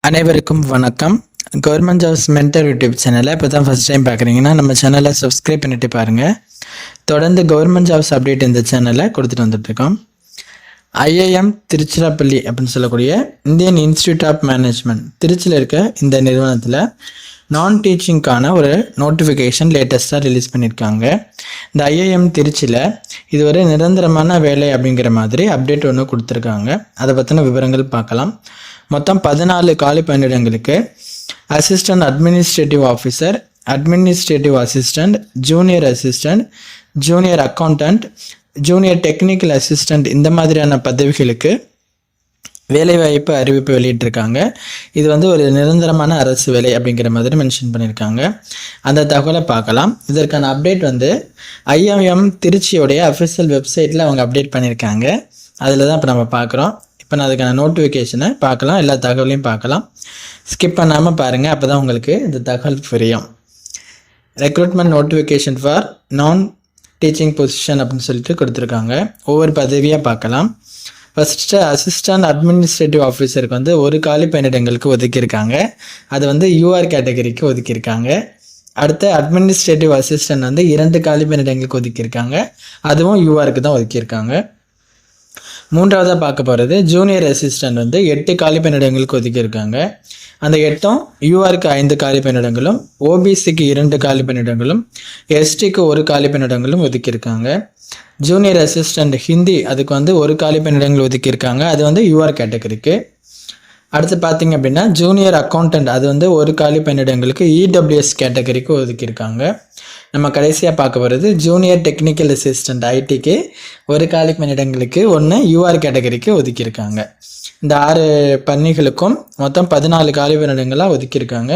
அனைவருக்கும் வணக்கம். Government jobs mentor YouTube சேனலை இப்போ தான் ஃபஸ்ட் டைம் பார்க்குறீங்கன்னா நம்ம சேனலை சப்ஸ்கிரைப் பண்ணிட்டு பாருங்கள். தொடர்ந்து கவர்மெண்ட் ஜாப்ஸ் அப்டேட் இந்த சேனலை கொடுத்துட்டு வந்துட்டுருக்கோம். ஐஐஎம் திருச்சிராப்பள்ளி அப்படின்னு சொல்லக்கூடிய இந்தியன் இன்ஸ்டியூட் ஆஃப் மேனேஜ்மெண்ட் திருச்சியில் இருக்க இந்த நிறுவனத்தில் நான் டீச்சிங்க்கான ஒரு நோட்டிஃபிகேஷன் லேட்டஸ்ட்டாக ரிலீஸ் பண்ணியிருக்காங்க. இந்த ஐஐஎம் திருச்சியில் இது ஒரு நிரந்தரமான வேலை அப்படிங்கிற மாதிரி அப்டேட் ஒன்று கொடுத்துருக்காங்க. அதை பற்றின விவரங்கள் பார்க்கலாம். மொத்தம் 14 காலி பணியிடங்களுக்கு assistant administrative officer, administrative assistant, junior assistant, junior accountant, junior technical assistant இந்த மாதிரியான பதவிகளுக்கு வேலைவாய்ப்பு அறிவிப்பு வெளியிட்டிருக்காங்க. இது ஒரு நிரந்தரமான அரசு வேலை அப்படிங்கிற மாதிரி மென்ஷன் பண்ணியிருக்காங்க. அந்த தகவலை பார்க்கலாம். இதற்கான அப்டேட் ஐஐஎம் திருச்சியோடைய அஃபிஷியல் வெப்சைட்டில் அவங்க அப்டேட் பண்ணியிருக்காங்க. அதில் தான் இப்போ நம்ம பார்க்குறோம். இப்போ நான் அதுக்கான நோட்டிஃபிகேஷனை பார்க்கலாம், எல்லா தகவலையும் பார்க்கலாம். ஸ்கிப் பண்ணாமல் பாருங்கள், அப்போ தான் உங்களுக்கு இந்த தகவல் புரியும். ரெக்ரூட்மெண்ட் நோட்டிஃபிகேஷன் ஃபார் நான் டீச்சிங் பொசிஷன் அப்படின்னு சொல்லிட்டு கொடுத்துருக்காங்க. ஒவ்வொரு பதவியாக பார்க்கலாம். ஃபஸ்ட்டு அசிஸ்டன்ட் அட்மினிஸ்ட்ரேட்டிவ் ஆஃபீஸருக்கு ஒரு காலி பணியிடங்களுக்கு ஒதுக்கியிருக்காங்க. அது யூஆர் கேட்டகரிக்கு ஒதுக்கியிருக்காங்க. அடுத்து அட்மினிஸ்ட்ரேட்டிவ் அசிஸ்டன்ட் 2 காலி பணியிடங்களுக்கு ஒதுக்கியிருக்காங்க. அதுவும் யூஆருக்கு தான் ஒதுக்கியிருக்காங்க. மூன்றாவதாக பார்க்க போகிறது ஜூனியர் அசிஸ்டன்ட் 8 காலி பணியிடங்களுக்கு ஒதுக்கியிருக்காங்க. அந்த 8ம் யூஆருக்கு 5 காலி பணியிடங்களும், ஓபிசிக்கு 2 காலி பணியிடங்களும், எஸ்டிக்கு 1 காலி பணியிடங்களும் ஒதுக்கியிருக்காங்க. ஜூனியர் அசிஸ்டண்ட் ஹிந்தி அதுக்கு 1 காலி பணியிடங்கள் ஒதுக்கியிருக்காங்க. அது யூஆர் கேட்டகரிக்கு. அடுத்து பார்த்தீங்க அப்படின்னா ஜூனியர் அக்கௌண்டன்ட் அது 1 காலி பணியிடங்களுக்கு இடபிள்யூஎஸ் கேட்டகரிக்கு ஒதுக்கியிருக்காங்க. நம்ம கடைசியாக பார்க்க போகிறது ஜூனியர் டெக்னிக்கல் அசிஸ்டண்ட் ஐடிக்கு 1 காலி பணியிடங்களுக்கு 1 யூஆர் கேட்டகரிக்கு ஒதுக்கியிருக்காங்க. இந்த 6 பணிகளுக்கும் மொத்தம் 14 காலி பணியிடங்களாக ஒதுக்கியிருக்காங்க.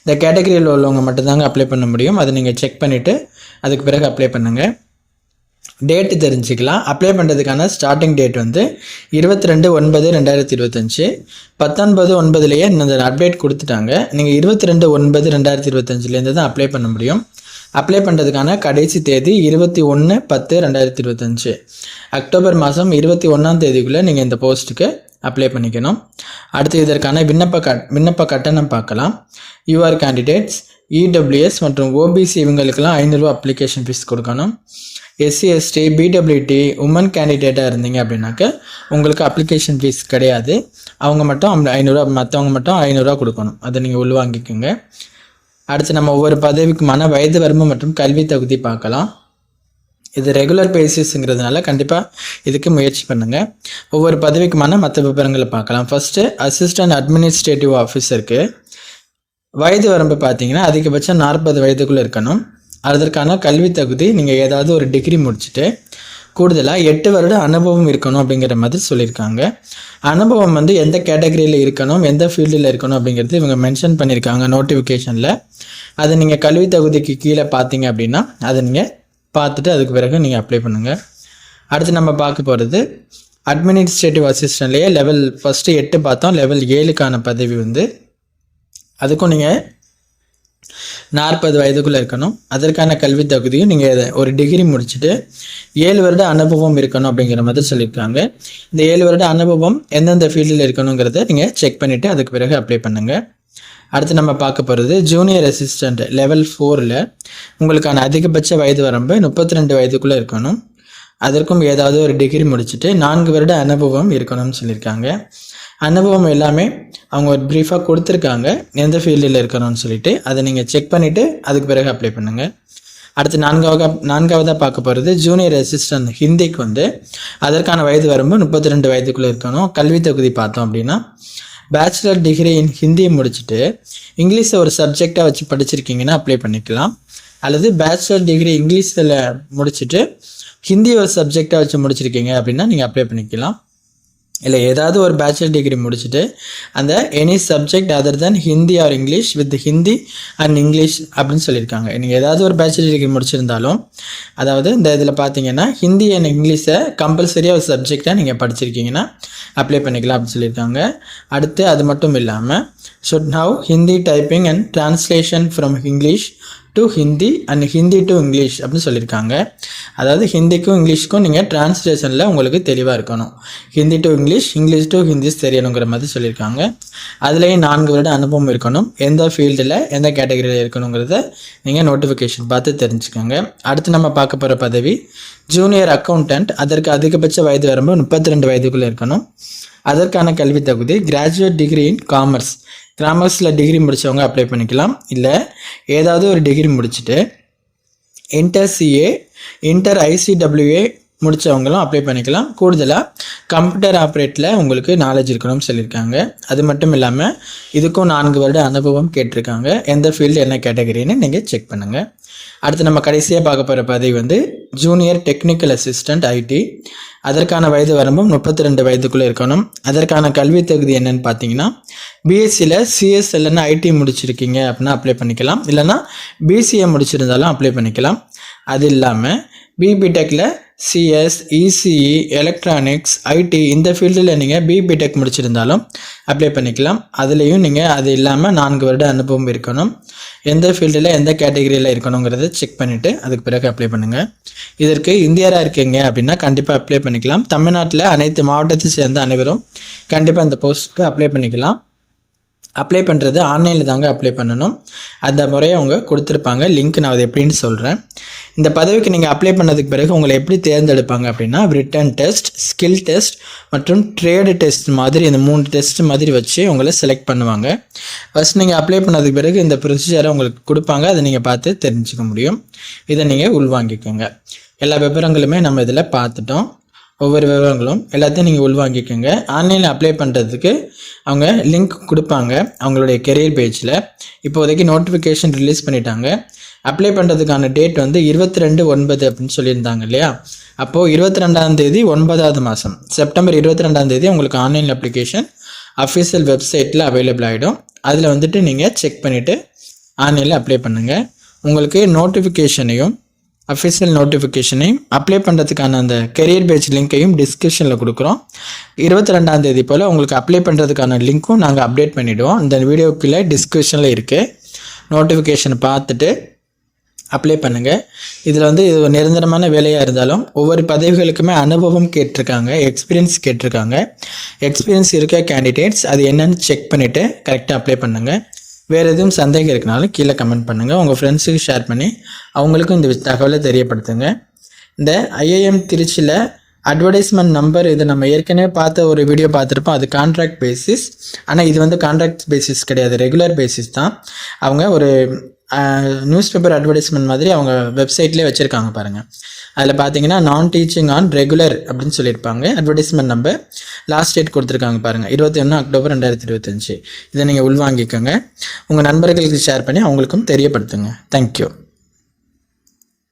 இந்த கேட்டகரியில் உள்ளவங்க மட்டும்தாங்க அப்ளை பண்ண முடியும். அதை நீங்கள் செக் பண்ணிவிட்டு அதுக்கு பிறகு அப்ளை பண்ணுங்கள். டேட்டு தெரிஞ்சுக்கலாம். அப்ளை பண்ணுறதுக்கான ஸ்டார்டிங் டேட் 22/9/2025. 19/9லேயே இந்த அப்டேட் கொடுத்துட்டாங்க. நீங்கள் 22/9/2025 தான் அப்ளை பண்ண முடியும். அப்ளை பண்ணுறதுக்கான கடைசி தேதி 21/10/2025. அக்டோபர் மாதம் 21ஆம் தேதிக்குள்ளே நீங்கள் இந்த போஸ்ட்டுக்கு அப்ளை பண்ணிக்கணும். அடுத்து இதற்கான விண்ணப்ப கட்டணம் பார்க்கலாம். யூஆர் கேண்டிடேட்ஸ், இடபிள்யூஎஸ் மற்றும் ஓபிசி இவங்களுக்கெல்லாம் 500 ரூபா அப்ளிகேஷன் ஃபீஸ் கொடுக்கணும். எஸ்சி எஸ்டி பிடபிள்யூடி உமன் கேண்டிடேட்டாக இருந்தீங்க அப்படின்னாக்க உங்களுக்கு அப்ளிகேஷன் ஃபீஸ் கிடையாது. அவங்க மட்டும் 500 ரூபா, மற்றவங்க மட்டும் 500 ரூபா கொடுக்கணும். அதை நீங்கள் உள்வாங்கிக்கோங்க. அடுத்து நம்ம ஒவ்வொரு பதவிக்குமான வயது வரம்பு மற்றும் கல்வி தகுதி பார்க்கலாம். இது ரெகுலர் பேசிஸ்ங்கிறதுனால கண்டிப்பாக இதுக்கு முயற்சி பண்ணுங்கள். ஒவ்வொரு பதவிக்குமான மற்ற விவரங்களை பார்க்கலாம். ஃபஸ்ட்டு அசிஸ்டன்ட் அட்மினிஸ்ட்ரேட்டிவ் ஆஃபீஸருக்கு வயது வரம்பு பார்த்தீங்கன்னா அதிகபட்சம் 40 வயதுக்குள்ளே இருக்கணும். அதற்கான கல்வி தகுதி நீங்கள் ஏதாவது ஒரு டிகிரி முடிச்சுட்டு கூடுதலாக 8 வருட அனுபவம் இருக்கணும் அப்படிங்கிற மாதிரி சொல்லியிருக்காங்க. அனுபவம் எந்த கேட்டகரியில் இருக்கணும், எந்த ஃபீல்டில் இருக்கணும் அப்படிங்கிறது இவங்க மென்ஷன் பண்ணியிருக்காங்க நோட்டிஃபிகேஷனில். அதை நீங்கள் கல்வி தகுதிக்கு கீழே பார்த்தீங்க அப்படின்னா அதை நீங்கள் பார்த்துட்டு அதுக்கு பிறகு நீங்கள் அப்ளை பண்ணுங்கள். அடுத்து நம்ம பார்க்க போகிறது அட்மினிஸ்ட்ரேட்டிவ் அசிஸ்டன்ட்லேயே லெவல் ஃபஸ்ட்டு 8 பார்த்தோம். லெவல் 7க்கான பதவி அதுக்கும் நீங்கள் 40 வயதுக்குள்ளே இருக்கணும். அதற்கான கல்வி தகுதியும் நீங்கள் ஒரு டிகிரி முடிச்சுட்டு 7 வருட அனுபவம் இருக்கணும் அப்படிங்கிற மாதிரி சொல்லியிருக்காங்க. இந்த 7 வருட அனுபவம் எந்தெந்த ஃபீல்டில் இருக்கணுங்கிறத நீங்கள் செக் பண்ணிவிட்டு அதுக்கு பிறகு அப்ளை பண்ணுங்கள். அடுத்து நம்ம பார்க்க போகிறது ஜூனியர் அசிஸ்டண்ட் லெவல் 4ல் உங்களுக்கான அதிகபட்ச வயது வரம்பு 32 வயதுக்குள்ளே இருக்கணும். அதற்கும் ஏதாவது ஒரு டிகிரி முடிச்சுட்டு 4 வருட அனுபவம் இருக்கணும்னு சொல்லியிருக்காங்க. அனுபவம் எல்லாமே அவங்க ஒரு ப்ரீஃபாக கொடுத்துருக்காங்க, எந்த ஃபீல்டில் இருக்கணும்னு சொல்லிட்டு. அதை நீங்கள் செக் பண்ணிவிட்டு அதுக்கு பிறகு அப்ளை பண்ணுங்கள். அடுத்து நான்காவதாக பார்க்க போகிறது ஜூனியர் அசிஸ்டன்ட் ஹிந்திக்கு அதற்கான வயது வரம்பு 32 வயதுக்குள்ளே இருக்கணும். கல்வி தகுதி பார்த்தோம் அப்படின்னா பேச்சுலர் டிகிரி இன் ஹிந்தியை முடிச்சுட்டு இங்கிலீஷை ஒரு சப்ஜெக்டாக வச்சு படிச்சிருக்கீங்கன்னா அப்ளை பண்ணிக்கலாம். அல்லது பேச்சுலர் டிகிரி இங்கிலீஷில் முடிச்சுட்டு ஹிந்தி ஒரு சப்ஜெக்டாக வச்சு முடிச்சிருக்கீங்க அப்படின்னா நீங்கள் அப்ளை பண்ணிக்கலாம். இல்லை ஏதாவது ஒரு பேச்சுலர் டிகிரி முடிச்சுட்டு அந்த any subject other then Hindi R English with Hindi and English அப்படின்னு சொல்லியிருக்காங்க. நீங்கள் ஏதாவது ஒரு பேச்சுலர் டிகிரி முடிச்சிருந்தாலும் அதாவது இந்த இதில் பார்த்தீங்கன்னா ஹிந்தி அண்ட் இங்கிலீஷை கம்பல்சரியாக ஒரு சப்ஜெக்டாக நீங்கள் படிச்சிருக்கீங்கன்னா அப்ளை பண்ணிக்கலாம் அப்படின்னு சொல்லியிருக்காங்க. அடுத்து அது மட்டும் இல்லாமல் should have Hindi typing and translation from English to Hindi and Hindi to English அப்படின்னு சொல்லியிருக்காங்க. அதாவது ஹிந்திக்கும் இங்கிலீஷ்க்கும் நீங்கள் டிரான்ஸ்லேஷனில் உங்களுக்கு தெளிவாக இருக்கணும். Hindi to English, English to Hindi தெரியணுங்கிற மாதிரி சொல்லியிருக்காங்க. அதுலேயும் 4 வருட அனுபவம் இருக்கணும். எந்த ஃபீல்டில் எந்த கேட்டகரியில் இருக்கணுங்கிறத நீங்கள் நோட்டிஃபிகேஷன் பார்த்து தெரிஞ்சுக்கோங்க. அடுத்து நம்ம பார்க்க போகிற பதவி ஜூனியர் அக்கௌண்டன்ட். அதற்கு அதிகபட்ச வயது வரம்பு 32 வயதுக்குள்ளே இருக்கணும். அதற்கான கல்வி தகுதி கிராஜுவேட் டிகிரி இன் காமர்ஸில் டிகிரி முடித்தவங்க அப்ளை பண்ணிக்கலாம். இல்லை ஏதாவது ஒரு டிகிரி முடிச்சுட்டு இன்டர் சிஏ, இன்டர் ஐசிடபிள்யூஏ முடித்தவங்களும் அப்ளை பண்ணிக்கலாம். கூடுதலாக கம்ப்யூட்டர் ஆப்ரேட்டில் உங்களுக்கு நாலேஜ் இருக்கணும்னு சொல்லியிருக்காங்க. அது மட்டும் இல்லாமல் இதுக்கும் 4 வருட அனுபவம் கேட்டிருக்காங்க. எந்த ஃபீல்டு என்ன கேட்டகரின்னு நீங்கள் செக் பண்ணுங்கள். அடுத்து நம்ம கடைசியாக பார்க்க போகிற பதவி ஜூனியர் டெக்னிக்கல் அசிஸ்டண்ட் ஐடி. அதற்கான வயது வரம்பும் 32 வயதுக்குள்ளே இருக்கணும். அதற்கான கல்வி தகுதி என்னென்னு பார்த்தீங்கன்னா பிஎஸ்சியில் சிஎஸ் இல்லைன்னா ஐடி முடிச்சிருக்கீங்க அப்படின்னா அப்ளை பண்ணிக்கலாம். இல்லைனா பிசிஏ முடிச்சிருந்தாலும் அப்ளை பண்ணிக்கலாம். அது இல்லாமல் பிபிடெக்கில் சிஎஸ், இசிஇ, எலக்ட்ரானிக்ஸ், ஐடி இந்த ஃபீல்டில் நீங்கள் பிபிடெக் முடிச்சிருந்தாலும் அப்ளை பண்ணிக்கலாம். அதுலேயும் நீங்கள் அது இல்லாமல் 4 வருட அனுபவம் இருக்கணும். எந்த ஃபீல்டில் எந்த கேட்டகரியில் இருக்கணுங்கிறத செக் பண்ணிவிட்டு அதுக்கு பிறகு அப்ளை பண்ணுங்கள். இதற்கு இந்தியராக இருக்கீங்க அப்படின்னா கண்டிப்பாக அப்ளை பண்ணிக்கலாம். தமிழ்நாட்டில் அனைத்து மாவட்டத்தை சேர்ந்த அனைவரும் கண்டிப்பாக இந்த போஸ்ட்டுக்கு அப்ளை பண்ணிக்கலாம். அப்ளை பண்ணுறது ஆன்லைனில் தாங்க அப்ளை பண்ணணும். அந்த முறையை அவங்க கொடுத்துருப்பாங்க. லிங்க் நான் அது எப்படின்னு சொல்கிறேன். இந்த பதவிக்கு நீங்கள் அப்ளை பண்ணதுக்கு பிறகு உங்களை எப்படி தேர்ந்தெடுப்பாங்க அப்படின்னா ரிட்டன் டெஸ்ட், ஸ்கில் டெஸ்ட் மற்றும் ட்ரேடு டெஸ்ட் மாதிரி இந்த 3 டெஸ்ட் மாதிரி வச்சு உங்களை செலக்ட் பண்ணுவாங்க. ஃபஸ்ட் நீங்கள் அப்ளை பண்ணதுக்கு பிறகு இந்த ப்ரொசீஜரை உங்களுக்கு கொடுப்பாங்க. அதை நீங்கள் பார்த்து தெரிஞ்சுக்க முடியும். இதை நீங்கள் உள்வாங்கிக்கோங்க. எல்லா விவரங்களுமே நம்ம இதில் பார்த்துட்டோம். ஒவ்வொரு விவரங்களும் எல்லாத்தையும் நீங்கள் உள்வாங்கிக்கோங்க. ஆன்லைனில் அப்ளை பண்ணுறதுக்கு அவங்க லிங்க் கொடுப்பாங்க அவங்களுடைய கெரியர் பேஜில். இப்போதைக்கு நோட்டிஃபிகேஷன் ரிலீஸ் பண்ணிட்டாங்க. அப்ளை பண்ணுறதுக்கான டேட் 22/9 அப்படின்னு சொல்லியிருந்தாங்க இல்லையா? அப்போது 22ஆம் தேதி 9வது மாதம் செப்டம்பர் 22ஆம் தேதி உங்களுக்கு ஆன்லைன் அப்ளிகேஷன் அஃபிஷியல் வெப்சைட்டில் அவைலபிள் ஆகிடும். அதில் நீங்கள் செக் பண்ணிவிட்டு ஆன்லைனில் அப்ளை பண்ணுங்கள். உங்களுக்கு நோட்டிஃபிகேஷனையும் அஃபிஷியல் நோட்டிஃபிகேஷனையும் அப்ளை பண்ணுறதுக்கான அந்த கெரியர் பேஜ் லிங்க்கையும் டிஸ்கிரிப்ஷனில் கொடுக்குறோம். 22ஆம் தேதி போல் உங்களுக்கு அப்ளை பண்ணுறதுக்கான லிங்க்கும் நாங்கள் அப்டேட் பண்ணிவிடுவோம். இந்த வீடியோக்குள்ளே டிஸ்கிரிப்ஷனில் இருக்குது. நோட்டிஃபிகேஷனை பார்த்துட்டு அப்ளை பண்ணுங்கள். இதில் இது நிரந்தரமான வேலையாக இருந்தாலும் ஒவ்வொரு பதவிகளுக்குமே அனுபவம் கேட்டிருக்காங்க, எக்ஸ்பீரியன்ஸ் கேட்டிருக்காங்க. எக்ஸ்பீரியன்ஸ் இருக்க கேண்டிடேட்ஸ் அது என்னென்னு செக் பண்ணிவிட்டு கரெக்டாக அப்ளை பண்ணுங்கள். வேறு எதுவும் சந்தேகம் இருக்குனாலும் கீழே கமெண்ட் பண்ணுங்கள். உங்கள் ஃப்ரெண்ட்ஸுக்கு ஷேர் பண்ணி அவங்களுக்கும் இந்த தகவலை தெரியப்படுத்துங்க. இந்த ஐஐஎம் திருச்சியில் அட்வர்டைஸ்மெண்ட் நம்பர் இது நம்ம ஏற்கனவே பார்த்த ஒரு வீடியோ பார்த்துருப்போம். அது கான்ட்ராக்ட் பேசிஸ். ஆனால் இது கான்ட்ராக்ட் பேசிஸ் கிடையாது, ரெகுலர் பேசிஸ் தான். அவங்க ஒரு நியூஸ் பேப்பர் அட்வர்டைஸ்மெண்ட் மாதிரி அவங்க வெப்சைட்லேயே வச்சுருக்காங்க பாருங்கள். அதில் பார்த்தீங்கன்னா நான் டீச்சிங் ஆன் ரெகுலர் அப்படின்னு சொல்லியிருப்பாங்க. அட்வர்டைஸ்மெண்ட் நம்பர் லாஸ்ட் டேட் கொடுத்துருக்காங்க பாருங்கள், 21 அக்டோபர் 2025. இதை நீங்கள் உள்வாங்கிக்கோங்க. உங்கள் நண்பர்களுக்கு ஷேர் பண்ணி அவங்களுக்கும் தெரியப்படுத்துங்க. தேங்க்யூ.